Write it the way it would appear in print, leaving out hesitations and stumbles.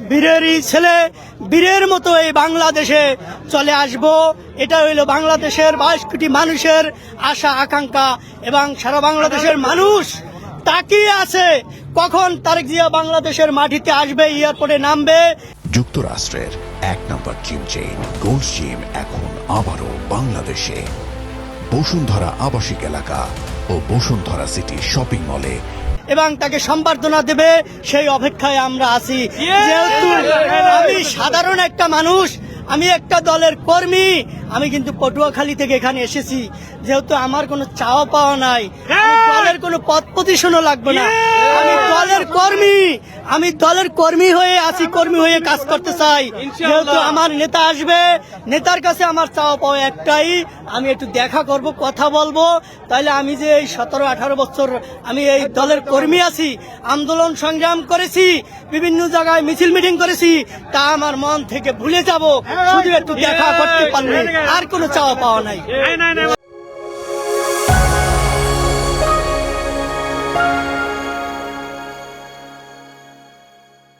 বীরেরই ছেলে, বীরের মতো এই বাংলাদেশে চলে আসব। এটা হইল বাংলাদেশের 22 কোটি মানুষের আশা আকাঙ্ক্ষা, এবং সারা বাংলাদেশের মানুষ তাকিয়ে আছে কখন তারেক জিয়া বাংলাদেশের মাটিতে আসবে, এয়ারপোর্টে নামবে। যুক্তরাষ্ট্রের 1 নম্বর জিম চেইন গোল্ডস জিম এখন আবারও বাংলাদেশে বসুন্ধরা আবাসিক এলাকা ও বসুন্ধরা সিটি শপিং মলে, এবং তাকে সম্বর্ধনা দেবে সেই অপেক্ষায় আমরা আছি। যেহেতু আমি সাধারণ একটা মানুষ, আমি একটা দলের কর্মী, আমি কিন্তু পটুয়াখালী থেকে এখানে এসেছি। যেহেতু আমার কোনো চাওয়া পাওয়া নাই, আমি দলের কোনো পদ প্রতিশনও লাগবে না, আমি দলের কর্মী, আমি দলের কর্মী হয়ে আছি, কর্মী হয়ে কাজ করতে চাই। যেহেতু আমার নেতা আসবে, নেতার কাছে আমার চাওয়া পাওয়া একটাই, আমি একটু দেখা করব, কথা বলবো। তাহলে আমি যে এই 17-18 বছর আমি এই দলের কর্মী আছি, আন্দোলন সংগ্রাম করেছি, বিভিন্ন জায়গায় মিছিল মিটিং করেছি, তা আমার মন থেকে ভুলে যাব। শুধু একটু দেখা করতে পারলে, আর কোনো চাওয়া পাওয়া নাই।